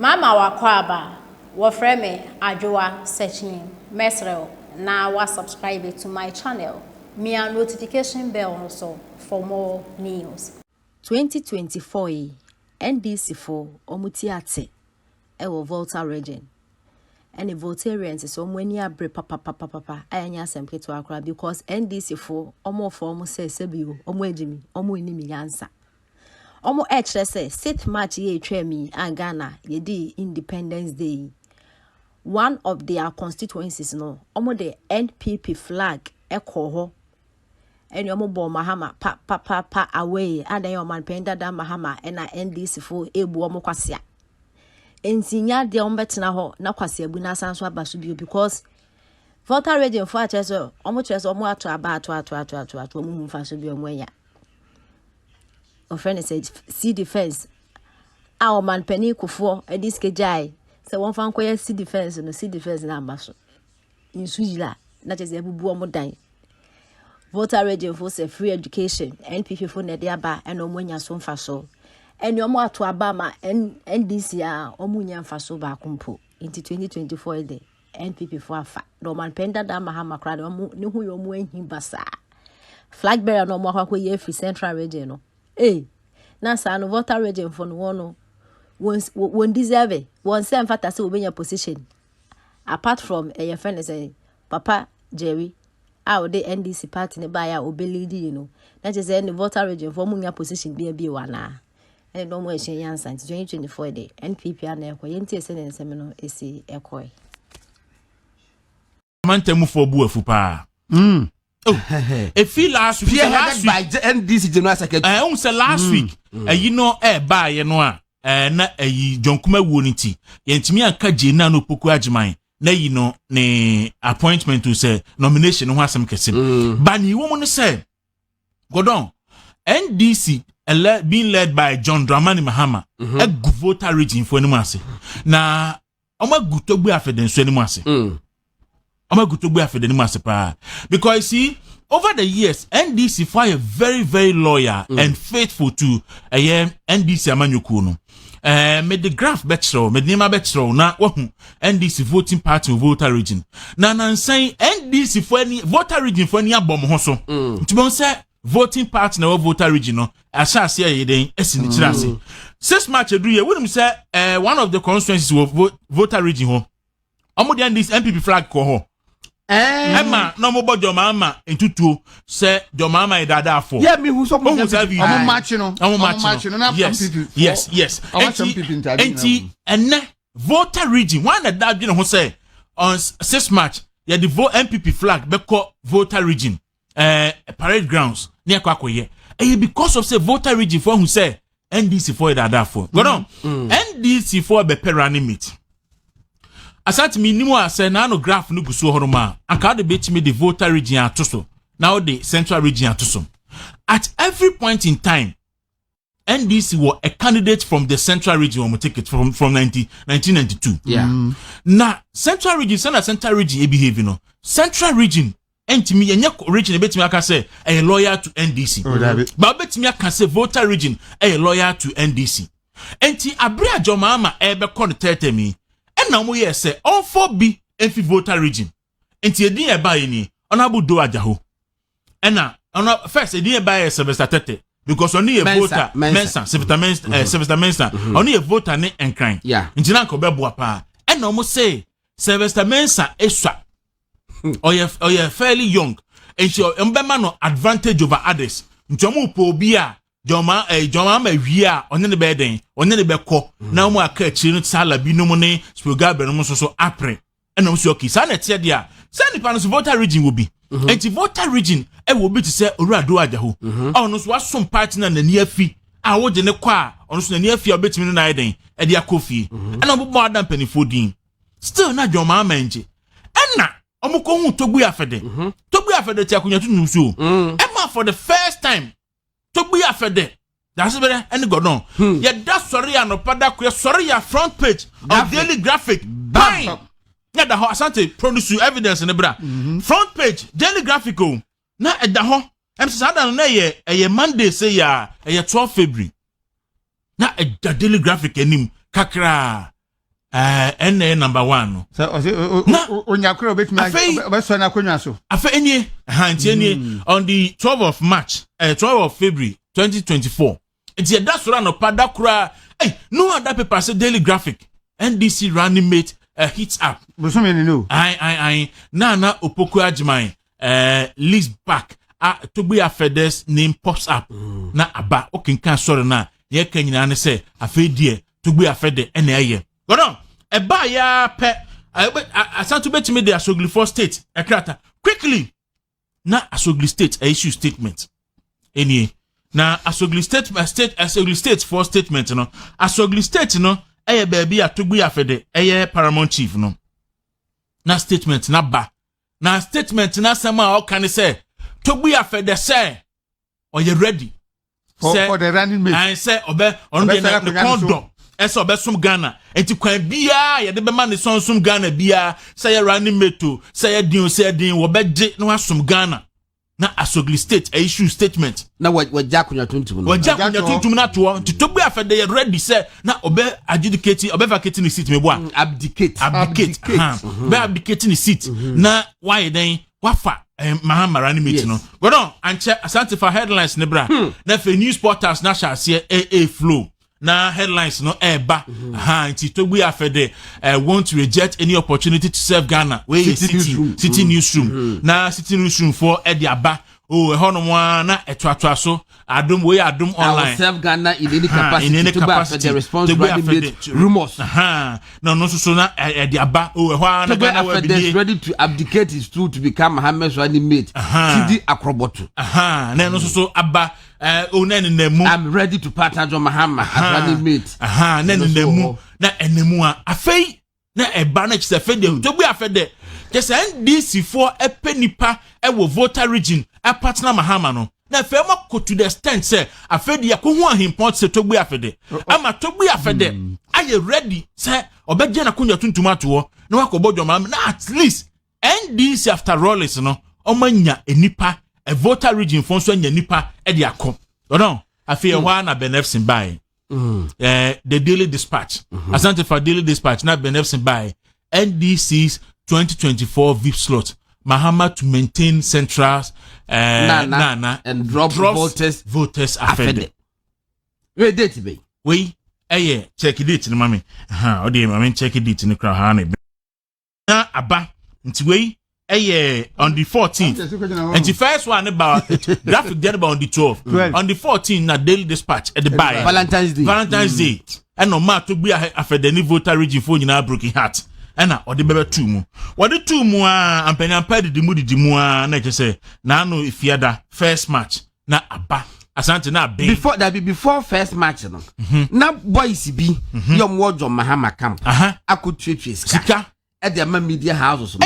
Mama wakwaba wofre me adwoa searching mesrel na wa subscribe to my channel. Me a notification bell also for more news. 2024 NDC for omutiate ewo Volta region. And the Voltarians is omweni abre papa anya sempeto akra because NDC for omo say sebio omo ejimi omo enimi yansa. Omo say sit match ye me and Ghana ye di Independence Day. One of their constituencies no omo the NPP flag echo ho. And your mobile Mahama pa away and your man penda da Mahama and NDC for ebu omo kwasia. Ensinya de ombetina ho na kwasia bu na sanso abasubio because Volta region for acheso omo cheso omo ato aba ato omo mfaso bi omo ya. My friend said, see defense. Our man penny kufo a disc jai. So one fan quay see defense and see defense in Ambasso. In Suzila, that is a boo more dying. Voter region for free education, NPP for Nediaba and Omunya son faso. And your more to Abama and this year, Omunya faso bakumpo into 2024 day. NPP for a fat. No man penda da Mahama crowd, no who you're moving him basa. Flag bearer no more way free central region. Eh, nasa no Volta region for no one deserve it. One same fact as will be your position. Apart from a friend is a Papa Jerry, our the NDC party nearby our ability, you know. That is any Volta region for your position be a B1. And no more she answer 2024 day. NPP and a quainty and seminal is a coy. Mantemu for Buafupa. Oh, if he last week by NDC General Secretary. I own say last week. You know, buy you know, na John Kuma Wunity. Yentimi anka Jena no poku ajman. Na you know, ne appointment to say nomination no hasam kesim. But you woman say, go down. NDC being led by John Dramani Mahama. A good voter region for anyone. Na oma gutobu afeden so anyone. Because see, over the years, NDC fire very, very loyal and faithful to NDC Amanyukuno. Made the graph betro, made Nima betro, na NDC voting party voter region. Na saying NDC for any voter region for any abom hoso. To say voting party na voter region no. Asha say ye den esin chirase. 6 March every year, when say one of the constituencies of voter region ho. Omo the NDC MPP flag ko ho. Emma, no more your mama into two, say your mama is dada for. Yeah, me who's some matching. Yes. And voter region, one that you know who say on 6 March, yeah, the vote MPP flag, beko voter region, parade grounds near Kwakoye. And because of say voter region for who say NDC for dada for. Go on, NDC for be peranimate. Asante mi nimu ase na no graph no guso horoma anka de betimi the voter region atoso now the central region atoso at every point in time NDC were a candidate from the central region on ticket from 1992 na central region e behave no central region entimi yenye region betimi aka say a loyal to NDC but betimi aka say voter region a loyal to NDC enti abre ajoma ebe kon tetemi na mo yes say on for be enfi voter region enti edin e ba ni honorable do ajaho na on first edin e ba Sylvester Tete because only a voter mensa Sylvester Mensa only a voter ne enkran enti na ko be boa pa na mo say Sylvester Mensa eswa oye fairly young enti mbema no advantage over others enti mo po obi a Joma ma wia onne ne beden onne ne beko na mo aka akiri no sala bi no mo ne spogabe no so apre ena mo so okay sa na tie dia sa ni pa no voter region will be enti voter region e will be to say orado ajaho ono so wasom party na nani afi a wo je ne kwa ono so nani afi obetimi no na eden e dia kofi ena mo bo adam penifo din still na joma ma nje ena omuko hu togbu afede ti akunya tunu so ema for the first time Toby afede. That's better any go on. Yeah, that's sorry and pada sorry your front page of Daily Graphic. Bang. Yeah, the Asante produce evidence in the bra. Front page Daily Graphic. Na e da ho. Em say that na ye Monday say ya 12 February. Na e Daily Graphic enim kakra. ene number 1 so onyakro obetumi na konwa so afa enie on the 12th of March 12th of February 2024 it's that sura no pada kura no other paper say Daily Graphic NDC running mate hits up no na opoku ajman list back Togbe Afede's name pops up na aba okinkan sorry na ye kan nyina ne say afedie Togbe Afede ene aye go on eba ya pe asanto betimi de Asogli for state ekrata quickly na Asogli state issue statement eni na Asogli state for statement no Asogli state no eye baabi a Togbe Afede eye paramount chief no na statement na ba na statement na sama o kan say Togbe Afede say are you ready for the running mate and say obe on the condom ese obesum Ghana enti kwan bia ye de be ma ne sonsum Ghana bia say running mate say din wo beje no asum Ghana na Asogli state issue statement na wajja kunya tuntum na to nti Togbe Afede ye ready say na obe adjudicate obe vacate ni seat mebo abdicate be abdicate ni seat na why then wafa Mahama running mate no go on anche asante for headlines ne bra na fe news portals na sha se flow na headlines no eba nti Togbe Afede want to reject any opportunity to serve Ghana where city newsroom na city newsroom for Ediaba hono mo na etwatwa so adum online serve Ghana in any capacity to respond to rumors no so na Ediaba na Ghana is ready to abdicate his stool to become Mohammed's running mate Sidi Akrobotu na no so aba I'm ready to partner John Mahama as running mate na enemu a afei na eba na chise Fede Togbe Afede just NDC for epenipa wo voter region a partner Mahama no na fe mo ko to the extent say Afede yakohu ahimport se Togbe Afede ama Togbe Afede are you ready say obeje na kunya tuntum ato na wakobojo Mahama na at least NDC after all is no omanya enipa a voter region for so nya nipa e de akọ no afei wa na benefsin buy the Daily Dispatch asante for Daily Dispatch na benefsin buy NDC's 2024 VIP slot Mahama to maintain centrals Nana and drop voters Afede we date be we check date ni mami o dey mami check date ni kra ha na aba nti we on the 14th and the first one about graphic then about on the 12th on the 14th na Daily Dispatch at the buy Valentine's Day and no matter to be Afede ni voter region for nyina broken heart and na odi bebe 2 mu wodi 2 mu a ampanya pa di mu na je say na no ifiada first match na aba asante na be before first match no na boys bi yom wo John Mahama camp akotwetwe sika e de ma media houses